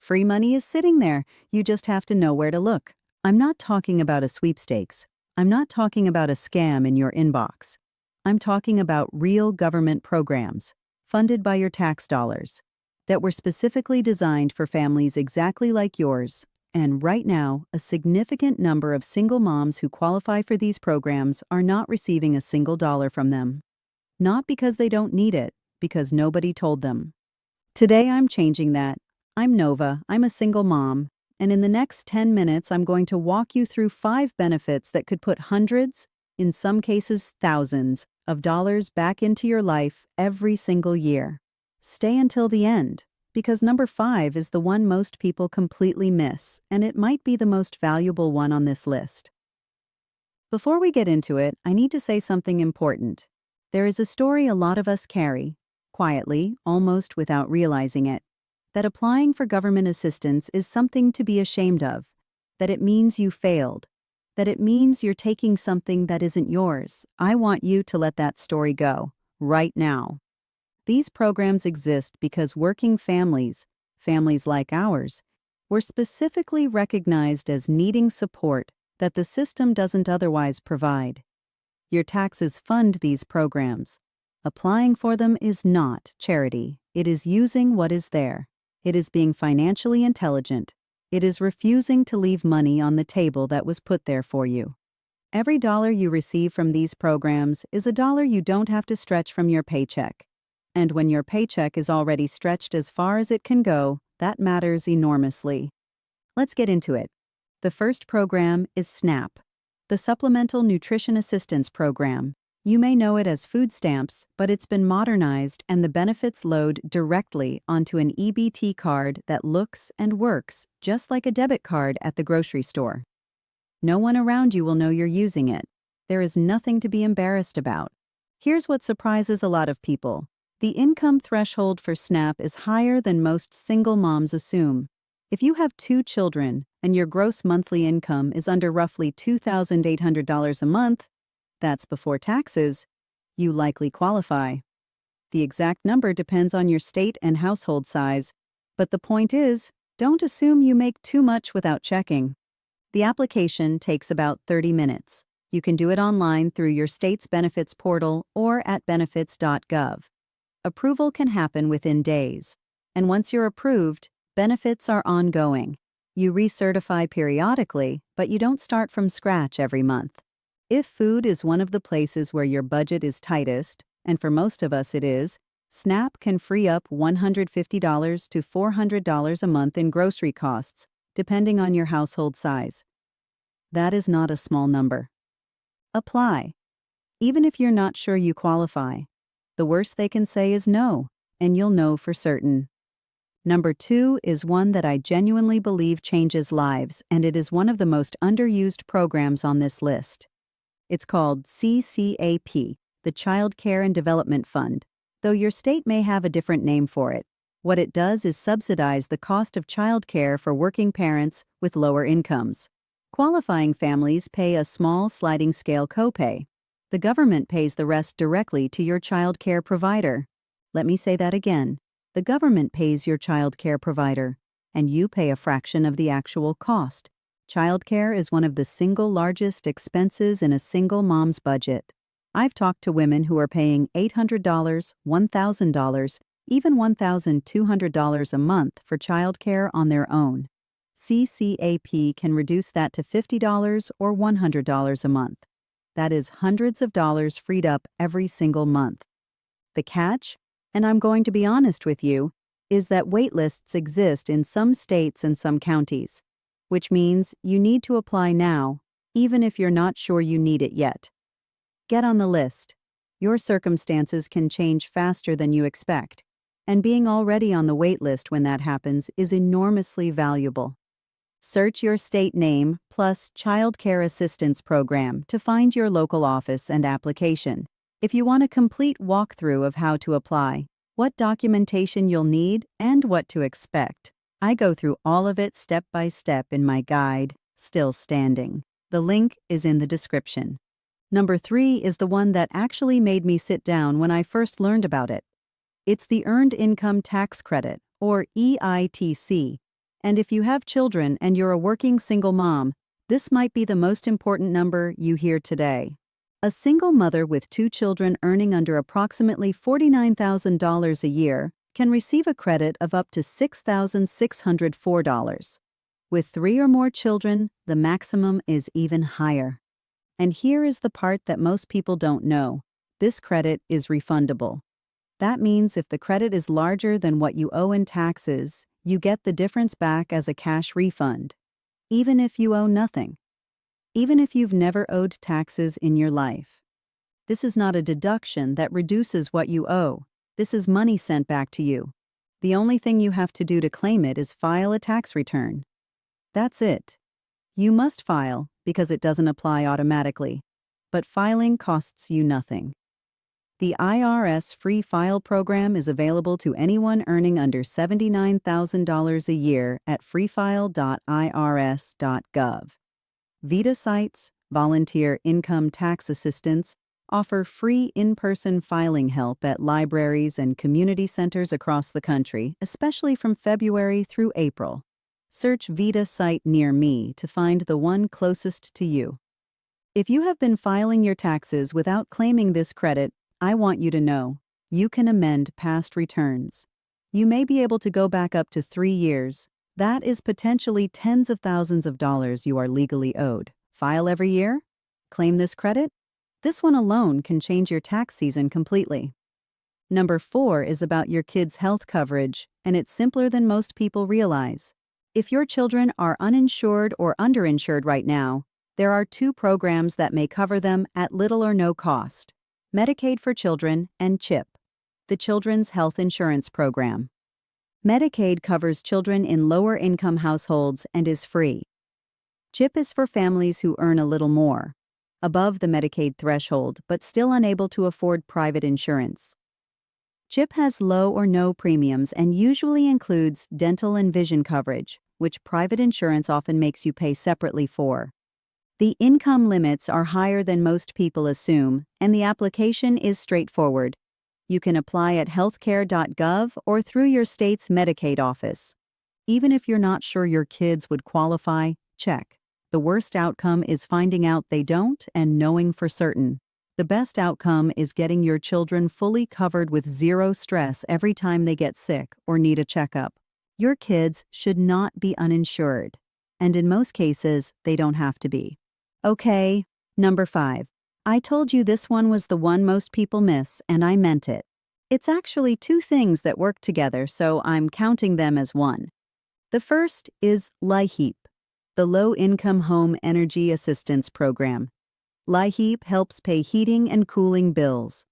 Free money is sitting there. You just have to know where to look. I'm not talking about a sweepstakes. I'm not talking about a scam in your inbox. I'm talking about real government programs, funded by your tax dollars, that were specifically designed for families exactly like yours. And right now, a significant number of single moms who qualify for these programs are not receiving a single dollar from them. Not because they don't need it, because nobody told them. Today I'm changing that. I'm Nova, I'm a single mom, and in the next 10 minutes I'm going to walk you through 5 benefits that could put hundreds, in some cases thousands, of dollars back into your life every single year. Stay until the end, because number 5 is the one most people completely miss, and it might be the most valuable one on this list. Before we get into it, I need to say something important. There is a story a lot of us carry, quietly, almost without realizing it, that applying for government assistance is something to be ashamed of, that it means you failed, that it means you're taking something that isn't yours. I want you to let that story go, right now. These programs exist because working families like ours, were specifically recognized as needing support that the system doesn't otherwise provide. Your taxes fund these programs. Applying for them is not charity. It is using what is there. It is being financially intelligent. It is refusing to leave money on the table that was put there for you. Every dollar you receive from these programs is a dollar you don't have to stretch from your paycheck. And when your paycheck is already stretched as far as it can go, that matters enormously. Let's get into it. The first program is SNAP, the Supplemental Nutrition Assistance Program. You may know it as food stamps, but it's been modernized and the benefits load directly onto an EBT card that looks and works just like a debit card at the grocery store. No one around you will know you're using it. There is nothing to be embarrassed about. Here's what surprises a lot of people. The income threshold for SNAP is higher than most single moms assume. If you have 2 children and your gross monthly income is under roughly $2,800 a month, that's before taxes, you likely qualify. The exact number depends on your state and household size, but the point is, don't assume you make too much without checking. The application takes about 30 minutes. You can do it online through your state's benefits portal or at benefits.gov. Approval can happen within days, and once you're approved, benefits are ongoing. You recertify periodically, but you don't start from scratch every month. If food is one of the places where your budget is tightest, and for most of us it is, SNAP can free up $150 to $400 a month in grocery costs, depending on your household size. That is not a small number. Apply. Even if you're not sure you qualify, the worst they can say is no, and you'll know for certain. Number 2 is one that I genuinely believe changes lives, and it is one of the most underused programs on this list. It's called CCAP, the Childcare and Development Fund, though your state may have a different name for it. What it does is subsidize the cost of childcare for working parents with lower incomes. Qualifying families pay a small sliding scale copay. The government pays the rest directly to your child care provider. Let me say that again. The government pays your child care provider, and you pay a fraction of the actual cost. Childcare is one of the single largest expenses in a single mom's budget. I've talked to women who are paying $800, $1,000, even $1,200 a month for childcare on their own. CCAP can reduce that to $50 or $100 a month. That is hundreds of dollars freed up every single month. The catch, and I'm going to be honest with you, is that waitlists exist in some states and some counties, which means you need to apply now, even if you're not sure you need it yet. Get on the list. Your circumstances can change faster than you expect, and being already on the wait list when that happens is enormously valuable. Search your state name plus Child Care Assistance Program to find your local office and application. If you want a complete walkthrough of how to apply, what documentation you'll need, and what to expect, I go through all of it step by step in my guide, Still Standing. The link is in the description. Number 3 is the one that actually made me sit down when I first learned about it. It's the Earned Income Tax Credit, or EITC, And if you have children and you're a working single mom, this might be the most important number you hear today. A single mother with 2 children earning under approximately $49,000 a year can receive a credit of up to $6,604. With 3 or more children, the maximum is even higher. And here is the part that most people don't know. This credit is refundable. That means if the credit is larger than what you owe in taxes, you get the difference back as a cash refund, even if you owe nothing. Even if you've never owed taxes in your life. This is not a deduction that reduces what you owe. This is money sent back to you. The only thing you have to do to claim it is file a tax return. That's it. You must file because it doesn't apply automatically, but filing costs you nothing. The IRS Free File program is available to anyone earning under $79,000 a year at freefile.irs.gov. VITA sites, volunteer income tax assistance, offer free in-person filing help at libraries and community centers across the country, especially from February through April. Search VITA site near me to find the one closest to you. If you have been filing your taxes without claiming this credit, I want you to know, you can amend past returns. You may be able to go back up to 3 years. That is potentially tens of thousands of dollars you are legally owed. File every year? Claim this credit? This one alone can change your tax season completely. Number 4 is about your kids' health coverage, and it's simpler than most people realize. If your children are uninsured or underinsured right now, there are 2 programs that may cover them at little or no cost: Medicaid for Children and CHIP, the Children's Health Insurance Program. Medicaid covers children in lower-income households and is free. CHIP is for families who earn a little more, above the Medicaid threshold but still unable to afford private insurance. CHIP has low or no premiums and usually includes dental and vision coverage, which private insurance often makes you pay separately for. The income limits are higher than most people assume, and the application is straightforward. You can apply at healthcare.gov or through your state's Medicaid office. Even if you're not sure your kids would qualify, check. The worst outcome is finding out they don't and knowing for certain. The best outcome is getting your children fully covered with zero stress every time they get sick or need a checkup. Your kids should not be uninsured, and in most cases, they don't have to be. Okay, number 5. I told you this one was the one most people miss, and I meant it. It's actually 2 things that work together, so I'm counting them as one. The first is LIHEAP, the Low-Income Home Energy Assistance Program. LIHEAP helps pay heating and cooling bills.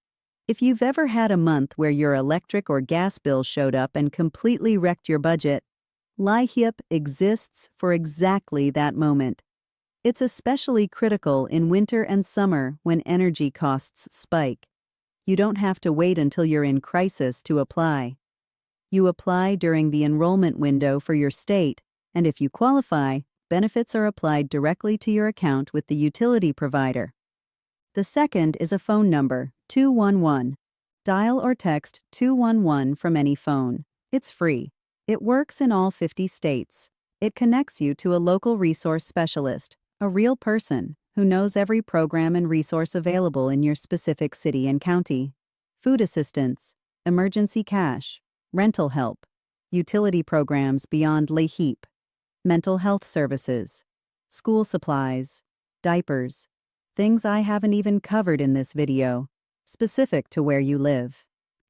If you've ever had a month where your electric or gas bill showed up and completely wrecked your budget, LIHEAP exists for exactly that moment. It's especially critical in winter and summer when energy costs spike. You don't have to wait until you're in crisis to apply. You apply during the enrollment window for your state, and if you qualify, benefits are applied directly to your account with the utility provider. The second is a phone number, 211. Dial or text 211 from any phone. It's free. It works in all 50 states. It connects you to a local resource specialist, a real person who knows every program and resource available in your specific city and county. Food assistance, emergency cash, rental help, utility programs beyond LIHEAP, mental health services, school supplies, diapers, things I haven't even covered in this video, specific to where you live.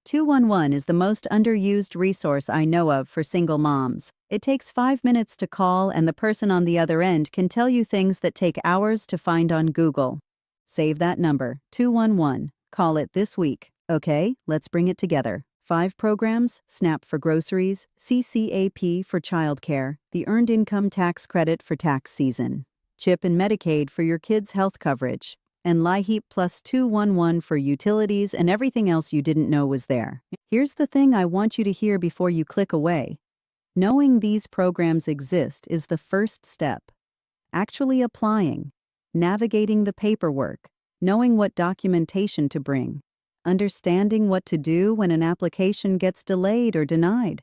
211 is the most underused resource I know of for single moms. It takes 5 minutes to call, and the person on the other end can tell you things that take hours to find on Google. Save that number, 211. Call it this week. Okay, let's bring it together. 5 programs: SNAP for groceries, CCAP for childcare, the Earned Income Tax Credit for tax season, CHIP and Medicaid for your kids' health coverage, and LIHEAP plus 211 for utilities and everything else you didn't know was there. Here's the thing I want you to hear before you click away. Knowing these programs exist is the first step. Actually applying, navigating the paperwork, knowing what documentation to bring, understanding what to do when an application gets delayed or denied.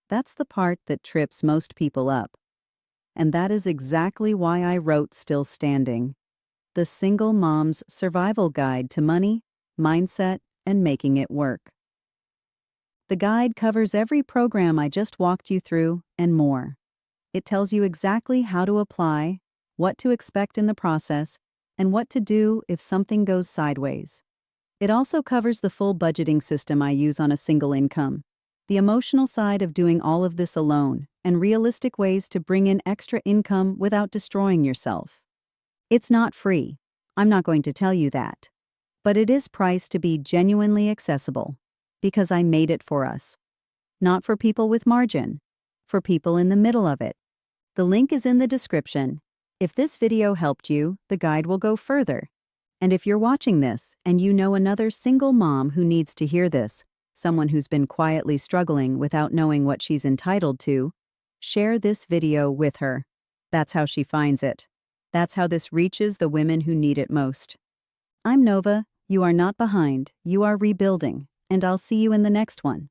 That's the part that trips most people up. And that is exactly why I wrote Still Standing, the Single Mom's Survival Guide to Money, Mindset, and Making It Work. The guide covers every program I just walked you through and more. It tells you exactly how to apply, what to expect in the process, and what to do if something goes sideways. It also covers the full budgeting system I use on a single income, the emotional side of doing all of this alone, and realistic ways to bring in extra income without destroying yourself. It's not free. I'm not going to tell you that. But it is priced to be genuinely accessible, because I made it for us. Not for people with margin, for people in the middle of it. The link is in the description. If this video helped you, the guide will go further. And if you're watching this and you know another single mom who needs to hear this, someone who's been quietly struggling without knowing what she's entitled to, share this video with her. That's how she finds it. That's how this reaches the women who need it most. I'm Nova. You are not behind. You are rebuilding. And I'll see you in the next one.